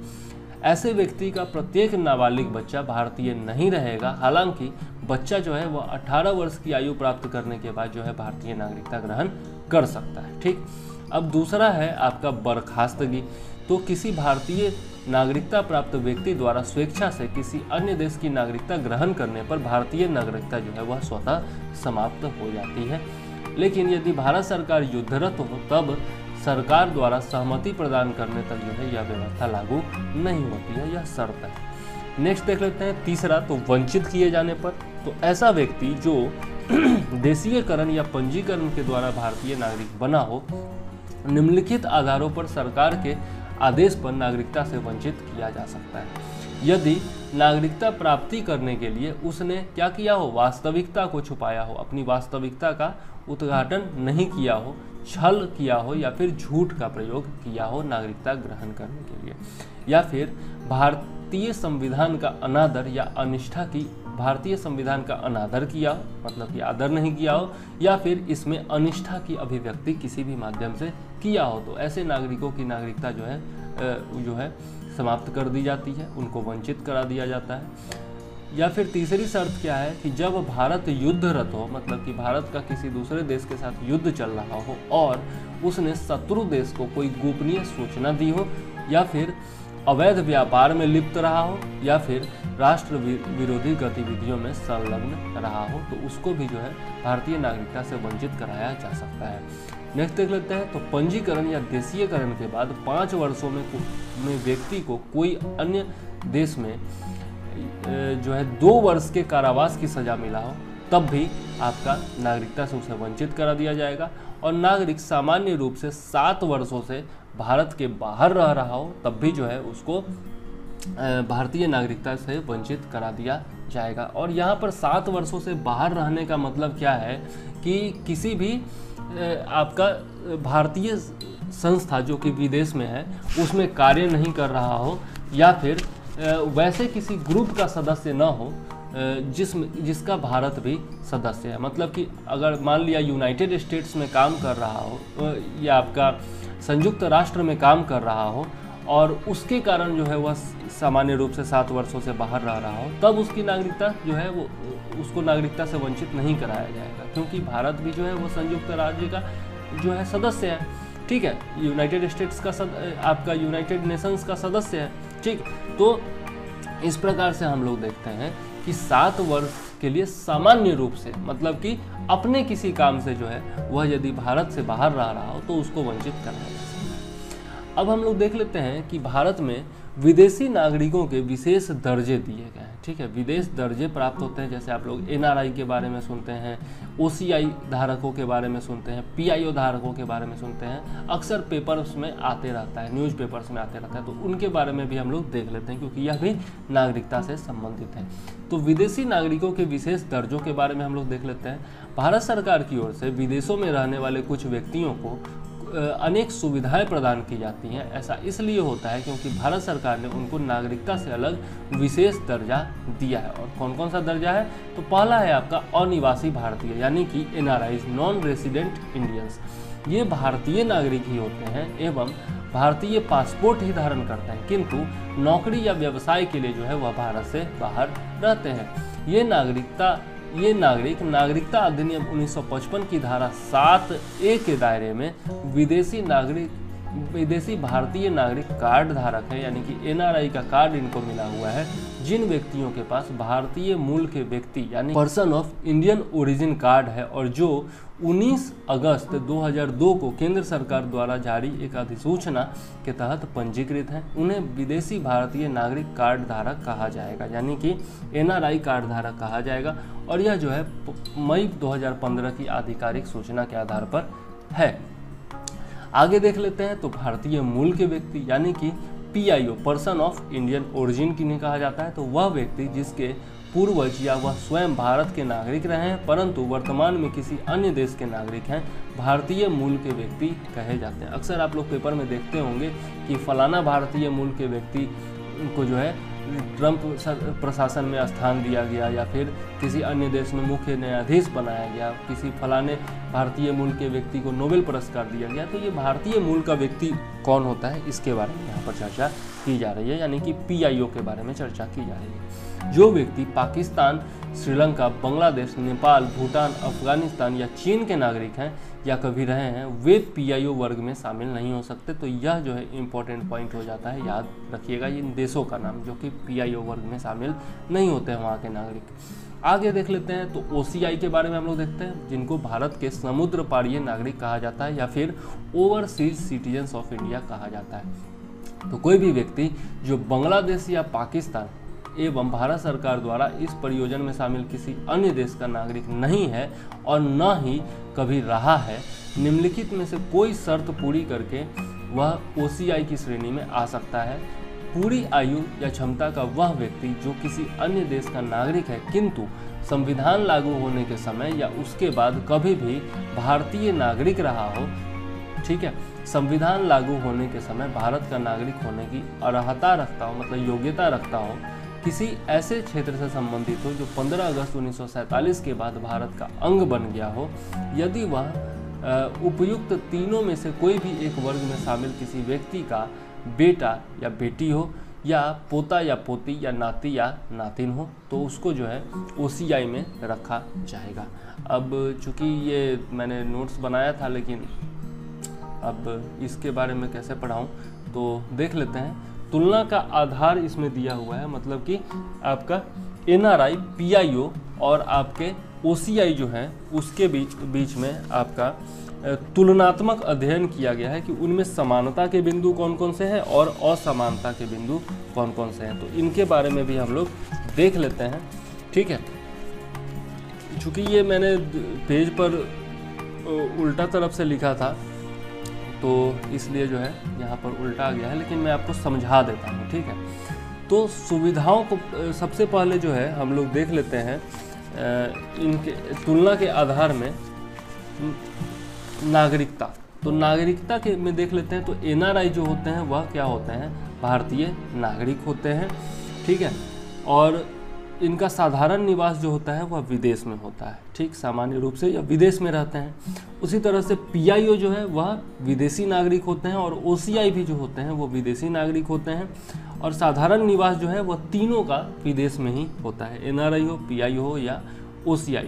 ऐसे व्यक्ति का प्रत्येक नाबालिग बच्चा भारतीय नहीं रहेगा, हालांकि बच्चा जो है वह 18 वर्ष की आयु प्राप्त करने के बाद जो है भारतीय नागरिकता ग्रहण कर सकता है। ठीक, अब दूसरा है आपका बर्खास्तगी। तो किसी भारतीय नागरिकता प्राप्त व्यक्ति द्वारा स्वेच्छा से किसी अन्य देश की नागरिकता ग्रहण करने पर भारतीय नागरिकता जो है वह स्वतः समाप्त हो जाती है, लेकिन यदि भारत सरकार युद्धरत हो तब सरकार द्वारा सहमति प्रदान करने तक जो है यह व्यवस्था लागू नहीं होती है, यह शर्त है। नेक्स्ट देख लेते हैं तीसरा, तो वंचित किए जाने पर। तो ऐसा व्यक्ति जो देशीयकरण या पंजीकरण के द्वारा भारतीय नागरिक बना हो निम्नलिखित आधारों पर सरकार के आदेश पर नागरिकता से वंचित किया जा सकता है। यदि नागरिकता प्राप्ति करने के लिए उसने क्या किया हो, वास्तविकता को छुपाया हो, अपनी वास्तविकता का उद्घाटन नहीं किया हो, छल किया हो या फिर झूठ का प्रयोग किया हो नागरिकता ग्रहण करने के लिए, या फिर भारतीय संविधान का अनादर या अनिष्ठा की, भारतीय संविधान का अनादर किया हो, मतलब कि आदर नहीं किया हो, या फिर इसमें अनिष्ठा की अभिव्यक्ति किसी भी माध्यम से किया हो, तो ऐसे नागरिकों की नागरिकता जो है समाप्त कर दी जाती है, उनको वंचित करा दिया जाता है। या फिर तीसरी शर्त क्या है कि जब भारत युद्धरत हो, मतलब कि भारत का किसी दूसरे देश के साथ युद्ध चल रहा हो और उसने शत्रु देश को कोई गोपनीय सूचना दी हो, या फिर अवैध व्यापार में लिप्त रहा हो, या फिर राष्ट्र विरोधी गतिविधियों में संलग्न रहा हो, तो उसको भी जो है भारतीय नागरिकता से वंचित कराया जा सकता है। नेक्स्ट देख लेते हैं। तो पंजीकरण या देशीयकरण के बाद 5 वर्षों में व्यक्ति को कोई अन्य देश में जो है 2 वर्ष के कारावास की सजा मिला हो, तब भी आपका नागरिकता से उसे वंचित करा दिया जाएगा। और नागरिक सामान्य रूप से 7 वर्षों से भारत के बाहर रह रहा हो, तब भी जो है उसको भारतीय नागरिकता से वंचित करा दिया जाएगा। और यहाँ पर 7 वर्षों से बाहर रहने का मतलब क्या है कि किसी भी आपका भारतीय संस्था जो कि विदेश में है उसमें कार्य नहीं कर रहा हो, या फिर वैसे किसी ग्रुप का सदस्य न हो जिसका भारत भी सदस्य है। मतलब कि अगर मान लिया यूनाइटेड स्टेट्स में काम कर रहा हो या आपका संयुक्त राष्ट्र में काम कर रहा हो और उसके कारण जो है वह सामान्य रूप से 7 वर्षों से बाहर रह रहा हो, तब उसकी नागरिकता जो है वो उसको नागरिकता से वंचित नहीं कराया जाएगा, क्योंकि भारत भी जो है वो संयुक्त राज्य का जो है सदस्य है। ठीक है, यूनाइटेड स्टेट्स का आपका यूनाइटेड नेशंस का सदस्य है। ठीक, तो इस प्रकार से हम लोग देखते हैं कि 7 वर्ष के लिए सामान्य रूप से, मतलब कि अपने किसी काम से जो है वह यदि भारत से बाहर रह रहा हो तो उसको वंचित कराया जा सकता है। अब हम लोग देख लेते हैं कि भारत में विदेशी नागरिकों के विशेष दर्जे दिए गए हैं। ठीक है, विदेश दर्जे प्राप्त होते हैं, जैसे आप लोग NRI के बारे में सुनते हैं, OCI धारकों के बारे में सुनते हैं, PIO धारकों के बारे में सुनते हैं, अक्सर पेपर्स में आते रहता है, न्यूज़ पेपर्स में आते रहता है, तो उनके बारे में भी हम लोग देख लेते हैं क्योंकि यह भी नागरिकता से संबंधित है। तो विदेशी नागरिकों के विशेष दर्जों के बारे में हम लोग देख लेते हैं। भारत सरकार की ओर से विदेशों में रहने वाले कुछ व्यक्तियों को अनेक सुविधाएं प्रदान की जाती हैं। ऐसा इसलिए होता है क्योंकि भारत सरकार ने उनको नागरिकता से अलग विशेष दर्जा दिया है। और कौन कौन सा दर्जा है? तो पहला है आपका अनिवासी भारतीय, यानी कि NRIs, नॉन रेसिडेंट इंडियंस। ये भारतीय नागरिक ही होते हैं एवं भारतीय पासपोर्ट ही धारण करते हैं, किंतु नौकरी या व्यवसाय के लिए जो है वह भारत से बाहर रहते हैं। ये नागरिक नागरिकता अधिनियम 1955 की धारा 7A के दायरे में विदेशी भारतीय नागरिक कार्ड धारक है, यानी कि NRI का कार्ड इनको मिला हुआ है। जिन व्यक्तियों के पास भारतीय मूल के व्यक्ति यानी person of Indian origin card है और जो 19 अगस्त 2002 को केंद्र सरकार द्वारा जारी एक अधिसूचना के तहत पंजीकृत हैं, उन्हें विदेशी भारतीय नागरिक कार्ड धारक कहा जाएगा, यानी कि NRI कार्ड धारक कहा जाएगा। और यह जो है मई 2015 की आधिकारिक सूचना के आधार पर है। आगे देख लेते हैं। तो भारतीय मूल के व्यक्ति यानी कि PIO, person of Indian origin किन्हें कहा जाता है? तो वह व्यक्ति जिसके पूर्वज या वह स्वयं भारत के नागरिक रहे हैं परंतु वर्तमान में किसी अन्य देश के नागरिक हैं, भारतीय मूल के व्यक्ति कहे जाते हैं। अक्सर आप लोग पेपर में देखते होंगे कि फलाना भारतीय मूल के व्यक्ति को जो है ट्रंप प्रशासन में स्थान दिया गया या फिर किसी अन्य देश में मुख्य न्यायाधीश बनाया गया, किसी फलाने भारतीय मूल के व्यक्ति को नोबेल पुरस्कार दिया गया। तो ये भारतीय मूल का व्यक्ति कौन होता है, इसके बारे में यहाँ पर चर्चा की जा रही है, यानी कि PIO के बारे में चर्चा की जा रही है। जो व्यक्ति पाकिस्तान, श्रीलंका, बांग्लादेश, नेपाल, भूटान, अफगानिस्तान या चीन के नागरिक हैं या कभी रहे हैं, वे PIO वर्ग में शामिल नहीं हो सकते। तो यह जो है इम्पोर्टेंट पॉइंट हो जाता है, याद रखिएगा इन देशों का नाम जो कि PIO वर्ग में शामिल नहीं होते हैं वहाँ के नागरिक। आगे देख लेते हैं। तो OCI के बारे में हम लोग देखते हैं, जिनको भारत के समुद्र पारीय नागरिक कहा जाता है या फिर ओवरसीज सिटीजन्स ऑफ इंडिया कहा जाता है। तो कोई भी व्यक्ति जो बांग्लादेश या पाकिस्तान एवं भारत सरकार द्वारा इस परियोजना में शामिल किसी अन्य देश का नागरिक नहीं है और न ही कभी रहा है, निम्नलिखित में से कोई शर्त पूरी करके वह OCI की श्रेणी में आ सकता है। पूरी आयु या क्षमता का वह व्यक्ति जो किसी अन्य देश का नागरिक है किंतु संविधान लागू होने के समय या उसके बाद कभी भी भारतीय नागरिक रहा हो, ठीक है, संविधान लागू होने के समय भारत का नागरिक होने की अर्हता रखता हो, मतलब योग्यता रखता हो, किसी ऐसे क्षेत्र से संबंधित हो जो 15 अगस्त 1947 के बाद भारत का अंग बन गया हो, यदि वह उपयुक्त तीनों में से कोई भी एक वर्ग में शामिल किसी व्यक्ति का बेटा या बेटी हो या पोता या पोती या नाती या नातिन हो, तो उसको जो है OCI में रखा जाएगा। अब चूँकि ये मैंने नोट्स बनाया था, लेकिन अब इसके बारे में कैसे पढ़ाऊँ, तो देख लेते हैं। तुलना का आधार इसमें दिया हुआ है, मतलब कि आपका NRI, PIO और आपके OCI जो है उसके बीच में आपका तुलनात्मक अध्ययन किया गया है कि उनमें समानता के बिंदु कौन कौन से हैं और असमानता के बिंदु कौन कौन से हैं। तो इनके बारे में भी हम लोग देख लेते हैं, ठीक है। चूँकि ये मैंने पेज पर उल्टा तरफ से लिखा था तो इसलिए जो है यहाँ पर उल्टा आ गया है, लेकिन मैं आपको समझा देता हूँ, ठीक है। तो सुविधाओं को सबसे पहले जो है हम लोग देख लेते हैं इनके तुलना के आधार में नागरिकता। तो नागरिकता के में देख लेते हैं तो NRI जो होते हैं वह क्या होते हैं, भारतीय नागरिक होते हैं, ठीक है। और इनका साधारण निवास जो होता है वह विदेश में होता है, ठीक, सामान्य रूप से या विदेश में रहते हैं। उसी तरह से PIO जो है वह विदेशी नागरिक होते हैं और OCI भी जो होते हैं वो विदेशी नागरिक होते हैं। और साधारण निवास जो है वह तीनों का विदेश में ही होता है, NRI हो, PIO हो या OCI।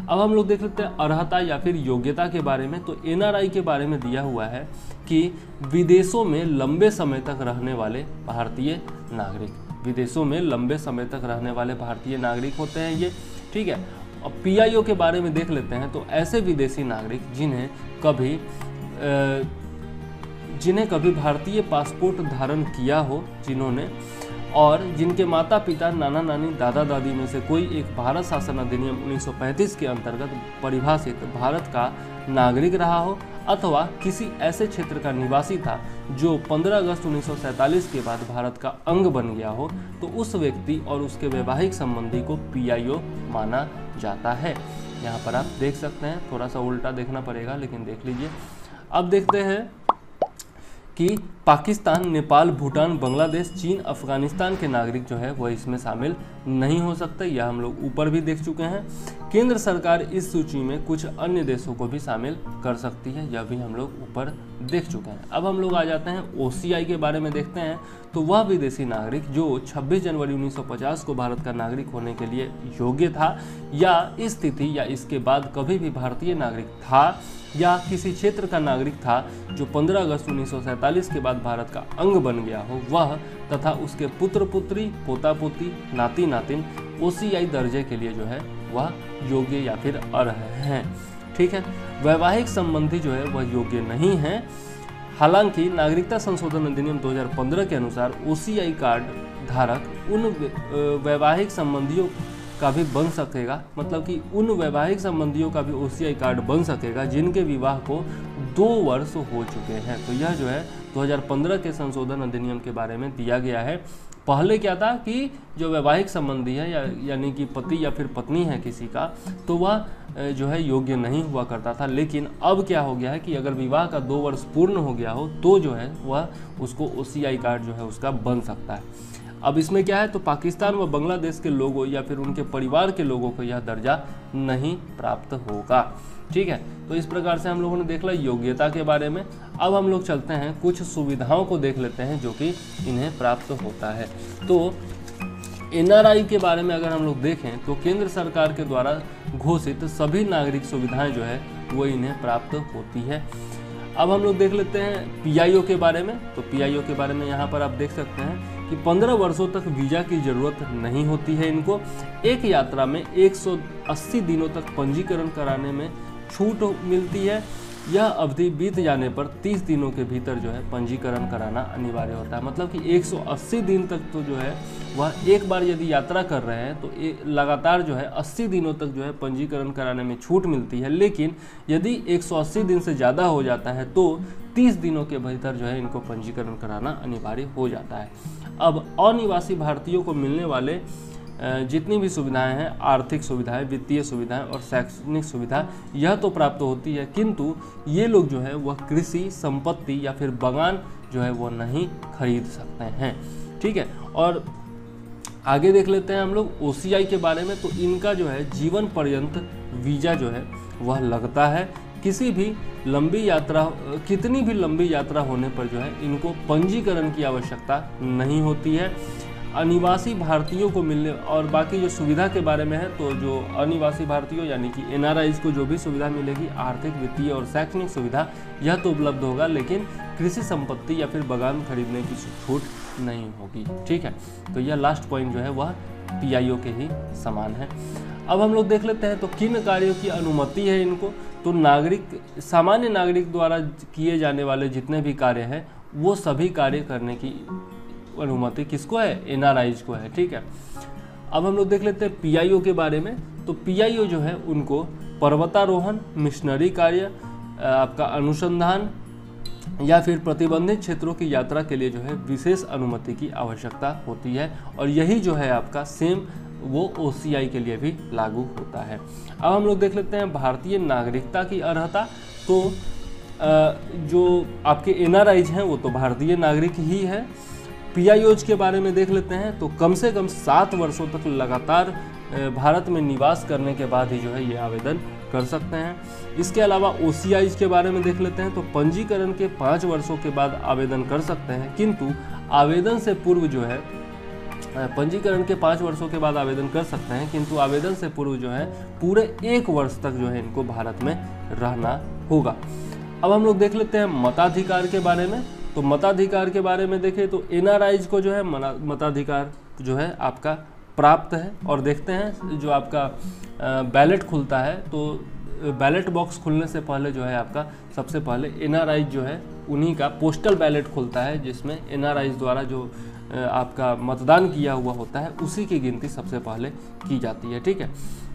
अब हम लोग देख लेते हैं अर्हता या फिर योग्यता के बारे में। तो NRI के बारे में दिया हुआ है कि विदेशों में लंबे समय तक रहने वाले भारतीय नागरिक, विदेशों में लंबे समय तक रहने वाले भारतीय नागरिक होते हैं ये, ठीक है। और PIO के बारे में देख लेते हैं तो ऐसे विदेशी नागरिक जिन्हें कभी भारतीय पासपोर्ट धारण किया हो, जिन्होंने और जिनके माता पिता, नाना नानी, दादा दादी में से कोई एक भारत शासन अधिनियम 1935 के अंतर्गत परिभाषित भारत का नागरिक रहा हो अथवा किसी ऐसे क्षेत्र का निवासी था जो 15 अगस्त 1947 के बाद भारत का अंग बन गया हो, तो उस व्यक्ति और उसके वैवाहिक संबंधी को PIO माना जाता है। यहाँ पर आप देख सकते हैं, थोड़ा सा उल्टा देखना पड़ेगा लेकिन देख लीजिए। अब देखते हैं कि पाकिस्तान, नेपाल, भूटान, बांग्लादेश, चीन, अफगानिस्तान के नागरिक जो है वह इसमें शामिल नहीं हो सकते। यह हम लोग ऊपर भी देख चुके हैं। केंद्र सरकार इस सूची में कुछ अन्य देशों को भी शामिल कर सकती है, यह भी हम लोग ऊपर देख चुके हैं। अब हम लोग आ जाते हैं OCI के बारे में देखते हैं। तो वह विदेशी नागरिक जो 26 जनवरी 1950 को भारत का नागरिक होने के लिए योग्य था या इस तिथि या इसके बाद कभी भी भारतीय नागरिक था या किसी क्षेत्र का नागरिक था जो 15 अगस्त 1947 के बाद भारत का अंग बन गया हो, वह तथा उसके पुत्र पुत्री, पोता पोती, नाती नातिन OCI दर्जे के लिए जो है वह योग्य या फिर अर्ह हैं, ठीक है। वैवाहिक संबंधी जो है वह योग्य नहीं है। हालांकि नागरिकता संशोधन अधिनियम 2015 के अनुसार OCI कार्ड धारक उन वैवाहिक संबंधियों का भी बन सकेगा, मतलब कि उन वैवाहिक संबंधियों का भी OCI कार्ड बन सकेगा जिनके विवाह को 2 वर्ष हो चुके हैं। तो यह जो है 2015 के संशोधन अधिनियम के बारे में दिया गया है। पहले क्या था कि जो वैवाहिक संबंधी है यानी कि पति या फिर पत्नी है किसी का, तो वह जो है योग्य नहीं हुआ करता था। लेकिन अब क्या हो गया है कि अगर विवाह का 2 वर्ष पूर्ण हो गया हो तो जो है वह उसको OCI कार्ड जो है उसका बन सकता है। अब इसमें क्या है, तो पाकिस्तान व बांग्लादेश के लोगों या फिर उनके परिवार के लोगों को यह दर्जा नहीं प्राप्त होगा, ठीक है। तो इस प्रकार से हम लोगों ने देख लिया योग्यता के बारे में। अब हम लोग चलते हैं कुछ सुविधाओं को देख लेते हैं जो कि इन्हें प्राप्त होता है। तो NRI के बारे में अगर हम लोग देखें तो केंद्र सरकार के द्वारा घोषित सभी नागरिक सुविधाएं जो है वो इन्हें प्राप्त होती है। अब हम लोग देख लेते हैं PIO के बारे में। तो PIO के बारे में यहाँ पर आप देख सकते हैं कि 15 वर्षों तक वीज़ा की ज़रूरत नहीं होती है इनको। एक यात्रा में 180 दिनों तक पंजीकरण कराने में छूट मिलती है यह अवधि बीत जाने पर 30 दिनों के भीतर जो है पंजीकरण कराना अनिवार्य होता है। मतलब कि 180 दिन तक तो जो है वह एक बार यदि यात्रा कर रहे हैं तो लगातार जो है 80 दिनों तक जो है पंजीकरण कराने में छूट मिलती है। लेकिन यदि 180 दिन से ज़्यादा हो जाता है तो 30 दिनों के भीतर जो है इनको पंजीकरण कराना अनिवार्य हो जाता है। अब अनिवासी भारतीयों को मिलने वाले जितनी भी सुविधाएं हैं, आर्थिक सुविधाएं, वित्तीय सुविधाएं और शैक्षणिक सुविधा, यह तो प्राप्त होती है, किंतु ये लोग जो है वह कृषि संपत्ति या फिर बागान जो है वो नहीं खरीद सकते हैं। ठीक है, और आगे देख लेते हैं हम लोग OCI के बारे में। तो इनका जो है जीवन पर्यंत वीज़ा जो है वह लगता है। किसी भी लंबी यात्रा, कितनी भी लंबी यात्रा होने पर जो है इनको पंजीकरण की आवश्यकता नहीं होती है। अनिवासी भारतीयों को मिलने और बाकी जो सुविधा के बारे में है, तो जो अनिवासी भारतीयों यानी कि NRIs को जो भी सुविधा मिलेगी, आर्थिक, वित्तीय और शैक्षणिक सुविधा, यह तो उपलब्ध होगा, लेकिन कृषि संपत्ति या फिर बागान खरीदने की छूट नहीं होगी। ठीक है, तो यह लास्ट पॉइंट जो है वह PIO के ही समान है। अब हम लोग देख लेते हैं तो किन कार्यों की अनुमति है इनको। तो सामान्य नागरिक द्वारा किए जाने वाले जितने भी कार्य हैं वो सभी कार्य करने की अनुमति किसको है? NRIs को है। ठीक है, अब हम लोग देख लेते हैं PIO के बारे में। तो PIO जो है उनको पर्वतारोहण, मिशनरी कार्य, आपका अनुसंधान या फिर प्रतिबंधित क्षेत्रों की यात्रा के लिए जो है विशेष अनुमति की आवश्यकता होती है, और यही जो है आपका सेम वो OCI के लिए भी लागू होता है। अब हम लोग देख लेते हैं भारतीय नागरिकता की अर्हता। तो जो आपके NRIs हैं वो तो भारतीय नागरिक ही है। PIOs के बारे में देख लेते हैं। तो कम से कम 7 वर्षों तक लगातार भारत में निवास करने के बाद ही जो है ये आवेदन कर सकते हैं। इसके अलावा OCIs के बारे में देख लेते हैं। तो पंजीकरण के 5 वर्षों के बाद आवेदन कर सकते हैं, किंतु आवेदन से पूर्व जो है पंजीकरण के 5 वर्षों के बाद आवेदन कर सकते हैं, किंतु आवेदन से पूर्व जो है पूरे 1 वर्ष तक जो है इनको भारत में रहना होगा। अब हम लोग देख लेते हैं मताधिकार के बारे में। तो मताधिकार के बारे में देखें तो NRIs को जो है मताधिकार जो है आपका प्राप्त है। और देखते हैं जो आपका बैलेट खुलता है, तो बैलेट बॉक्स खुलने से पहले जो है आपका सबसे पहले NRIs जो है उन्हीं का पोस्टल बैलेट खुलता है, जिसमें NRIs द्वारा जो आपका मतदान किया हुआ होता है उसी की गिनती सबसे पहले की जाती है। ठीक है,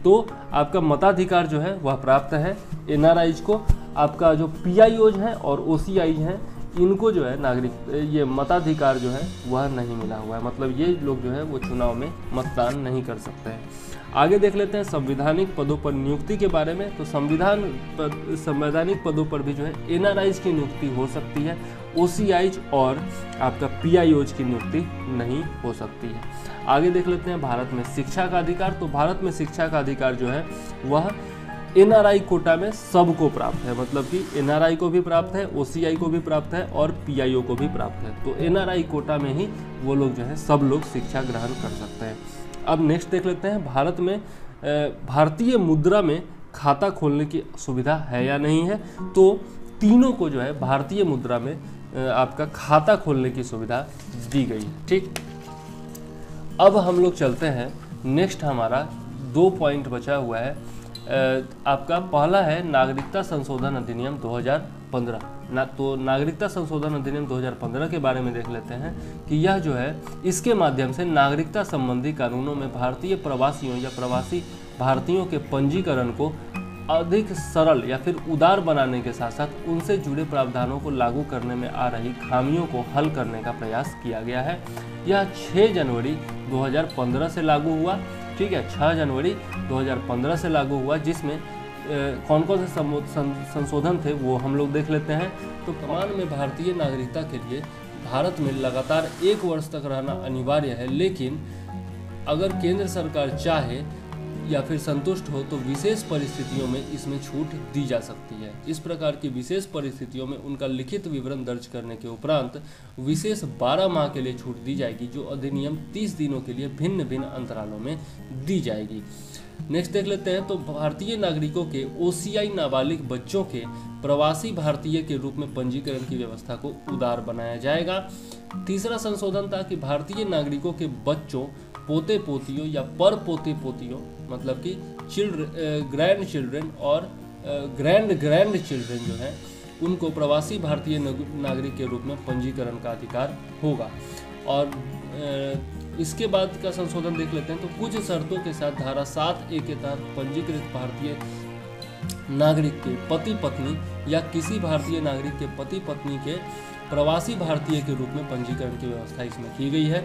तो आपका मताधिकार जो है वह प्राप्त है NRIs को। आपका जो PIOs हैं और OCIs हैं इनको जो है ये मताधिकार जो है वह नहीं मिला हुआ है, मतलब ये लोग जो है वो चुनाव में मतदान नहीं कर सकते हैं। आगे देख लेते हैं संवैधानिक पदों पर नियुक्ति के बारे में। तो संवैधानिक पदों पर भी जो है NRIs की नियुक्ति हो सकती है, OCIs और आपका PIOs की नियुक्ति नहीं हो सकती है। आगे देख लेते हैं भारत में शिक्षा का अधिकार। तो भारत में शिक्षा का अधिकार जो है वह NRI कोटा में सबको प्राप्त है, मतलब कि NRI को भी प्राप्त है, OCI को भी प्राप्त है और PIO को भी प्राप्त है। तो NRI कोटा में ही वो लोग जो है सब लोग शिक्षा ग्रहण कर सकते हैं। अब नेक्स्ट देख लेते हैं भारत में भारतीय मुद्रा में खाता खोलने की सुविधा है या नहीं है। तो तीनों को जो है भारतीय मुद्रा में आपका खाता खोलने की सुविधा दी गई है। ठीक, अब हम लोग चलते हैं नेक्स्ट, हमारा 2 पॉइंट बचा हुआ है। आपका पहला है नागरिकता संशोधन अधिनियम 2015। तो नागरिकता संशोधन अधिनियम 2015 के बारे में देख लेते हैं कि यह जो है इसके माध्यम से नागरिकता संबंधी कानूनों में भारतीय प्रवासियों या प्रवासी भारतीयों के पंजीकरण को अधिक सरल या फिर उदार बनाने के साथ साथ उनसे जुड़े प्रावधानों को लागू करने में आ रही खामियों को हल करने का प्रयास किया गया है। यह 6 जनवरी 2015 से लागू हुआ। ठीक है, 6 जनवरी 2015 से लागू हुआ, जिसमें कौन कौन से संशोधन थे वो हम लोग देख लेते हैं। तो वर्तमान में भारतीय नागरिकता के लिए भारत में लगातार 1 वर्ष तक रहना अनिवार्य है, लेकिन अगर केंद्र सरकार चाहे या फिर संतुष्ट हो तो विशेष परिस्थितियों में इसमें छूट दी जा सकती है। इस प्रकार की विशेष परिस्थितियों में उनका लिखित विवरण दर्ज करने के उपरांत विशेष 12 माह के लिए छूट दी जाएगी, जो अधिनियम 30 दिनों के लिए भिन्न भिन्न अंतरालों में दी जाएगी। नेक्स्ट देख लेते हैं। तो भारतीय नागरिकों के OCI नाबालिग बच्चों के प्रवासी भारतीय के रूप में पंजीकरण की व्यवस्था को उदार बनाया जाएगा। तीसरा संशोधन था कि भारतीय नागरिकों के बच्चों, पोते पोतियों या पर पोते पोतियों, मतलब कि ग्रैंड चिल्ड्रेन और ग्रैंड चिल्ड्रन जो हैं उनको प्रवासी भारतीय नागरिक के रूप में पंजीकरण का अधिकार होगा। और इसके बाद का संशोधन देख लेते हैं। तो कुछ शर्तों के साथ धारा 7A के तहत पंजीकृत भारतीय नागरिक के पति पत्नी या किसी भारतीय नागरिक के पति पत्नी के प्रवासी भारतीय के रूप में पंजीकरण की व्यवस्था इसमें की गई है।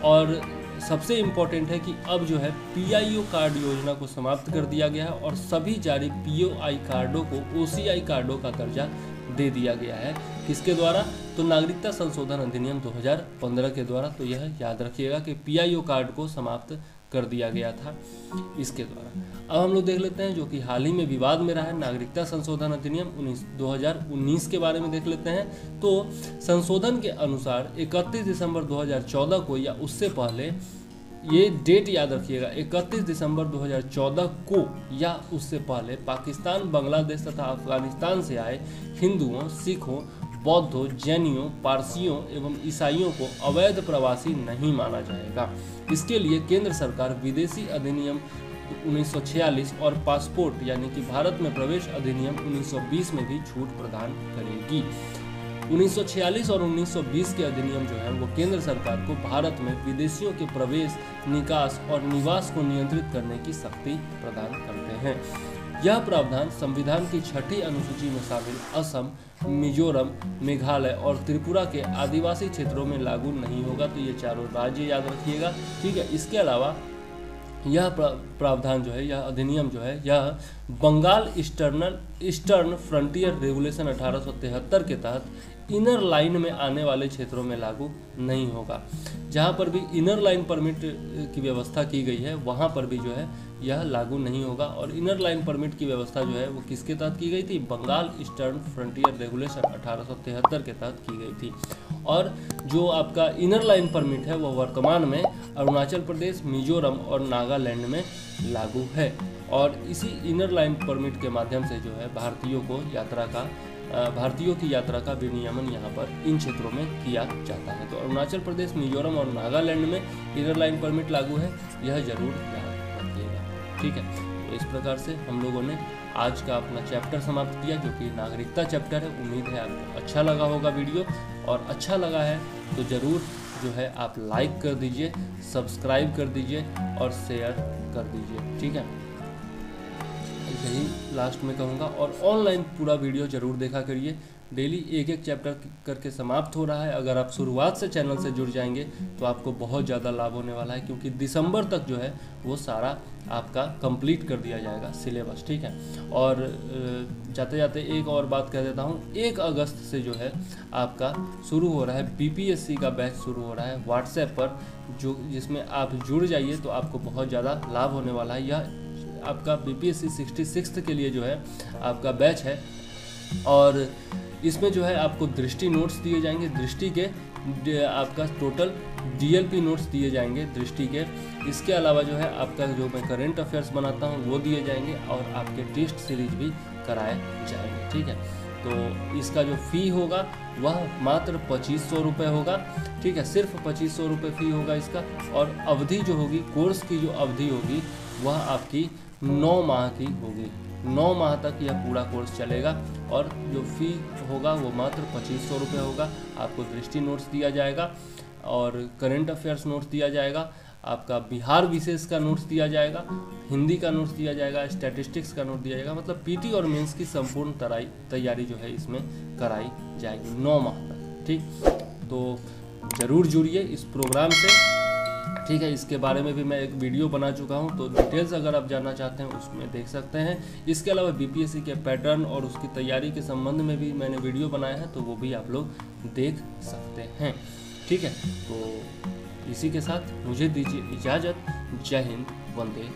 और सबसे इम्पोर्टेंट है कि अब जो है PIO कार्ड योजना को समाप्त कर दिया गया है और सभी जारी POI कार्डों को OCI कार्डों का दर्जा दे दिया गया है। किसके द्वारा? तो नागरिकता संशोधन अधिनियम 2015 के द्वारा। तो यह याद रखिएगा कि PIO कार्ड को समाप्त कर दिया गया था इसके द्वारा। अब हम लोग देख लेते हैं जो कि हाल ही में विवाद में रहा है, नागरिकता संशोधन अधिनियम 2019 के बारे में देख लेते हैं। तो संशोधन के अनुसार 31 दिसंबर 2014 को या उससे पहले, ये डेट याद रखिएगा, 31 दिसंबर 2014 को या उससे पहले पाकिस्तान, बांग्लादेश तथा अफगानिस्तान से आए हिंदुओं, सिखों, बौद्धों, जैनियों, पारसियों एवं ईसाइयों को अवैध प्रवासी नहीं माना जाएगा। इसके लिए केंद्र सरकार विदेशी अधिनियम 1946 और पासपोर्ट यानी कि भारत में प्रवेश अधिनियम 1920 में भी छूट प्रदान करेगी। 1946 और 1920 के अधिनियम जो है वो केंद्र सरकार को भारत में विदेशियों के प्रवेश, निकास और निवास को नियंत्रित करने की शक्ति प्रदान करते हैं। यह प्रावधान संविधान की 6ठी अनुसूची में शामिल असम, मिजोरम, मेघालय और त्रिपुरा के आदिवासी क्षेत्रों में लागू नहीं होगा। तो ये चारों राज्य याद रखिएगा, ठीक है। इसके अलावा यह प्रावधान जो है, यह अधिनियम जो है, यह बंगाल ईस्टर्न फ्रंटियर रेगुलेशन 1873 के तहत इनर लाइन में आने वाले क्षेत्रों में लागू नहीं होगा। जहाँ पर भी इनर लाइन परमिट की व्यवस्था की गई है वहाँ पर भी जो है यह लागू नहीं होगा। और इनर लाइन परमिट की व्यवस्था जो है वो किसके तहत की गई थी? बंगाल ईस्टर्न फ्रंटियर रेगुलेशन 1873 के तहत की गई थी। और जो आपका इनर लाइन परमिट है वो वर्तमान में अरुणाचल प्रदेश, मिजोरम और नागालैंड में लागू है। और इसी इनर लाइन परमिट के माध्यम से जो है भारतीयों की यात्रा का विनियमन यहाँ पर इन क्षेत्रों में किया जाता है। तो अरुणाचल प्रदेश, मिजोरम और नागालैंड में इनर लाइन परमिट लागू है, यह जरूर याद रखिएगा, ठीक है। तो इस प्रकार से हम लोगों ने आज का अपना चैप्टर समाप्त किया जो कि नागरिकता चैप्टर है। उम्मीद है आपको अच्छा लगा होगा वीडियो, और अच्छा लगा है तो ज़रूर जो है आप लाइक कर दीजिए, सब्सक्राइब कर दीजिए और शेयर कर दीजिए, ठीक है। यही लास्ट में कहूँगा। और ऑनलाइन पूरा वीडियो जरूर देखा करिए, डेली एक एक चैप्टर करके समाप्त हो रहा है। अगर आप शुरुआत से चैनल से जुड़ जाएंगे तो आपको बहुत ज़्यादा लाभ होने वाला है, क्योंकि दिसंबर तक जो है वो सारा आपका कंप्लीट कर दिया जाएगा सिलेबस, ठीक है। और जाते जाते एक और बात कह देता हूँ, 1 अगस्त से जो है आपका शुरू हो रहा है BPSC का बैच शुरू हो रहा है व्हाट्सएप पर, जिसमें आप जुड़ जाइए तो आपको बहुत ज़्यादा लाभ होने वाला है। यह आपका BPSC 66 के लिए जो है आपका बैच है। और इसमें जो है आपको दृष्टि नोट्स दिए जाएंगे, दृष्टि के आपका टोटल DLP नोट्स दिए जाएंगे दृष्टि के। इसके अलावा जो है आपका जो मैं करंट अफेयर्स बनाता हूँ वो दिए जाएंगे, और आपके टेस्ट सीरीज भी कराए जाएंगे, ठीक है। तो इसका जो फ़ी होगा वह मात्र 2500 रुपये होगा, ठीक है। सिर्फ 2500 रुपये फ़ी होगा इसका। और अवधि जो होगी, कोर्स की जो अवधि होगी वह आपकी 9 माह की होगी। 9 माह तक यह पूरा कोर्स चलेगा। और जो फ़ी होगा वो मात्र 2500 रुपये होगा। आपको दृष्टि नोट्स दिया जाएगा और करंट अफेयर्स नोट्स दिया जाएगा, आपका बिहार विशेष का नोट्स दिया जाएगा, हिंदी का नोट्स दिया जाएगा, स्टैटिस्टिक्स का नोट दिया जाएगा। मतलब PT और मेंस की संपूर्ण तैयारी जो है इसमें कराई जाएगी 9 माह तक, ठीक। तो ज़रूर जुड़िए इस प्रोग्राम से, ठीक है। इसके बारे में भी मैं एक वीडियो बना चुका हूं, तो डिटेल्स अगर आप जानना चाहते हैं उसमें देख सकते हैं। इसके अलावा BPSC के पैटर्न और उसकी तैयारी के संबंध में भी मैंने वीडियो बनाया है, तो वो भी आप लोग देख सकते हैं, ठीक है। तो इसी के साथ मुझे दीजिए इजाज़त। जय हिंद, वंदे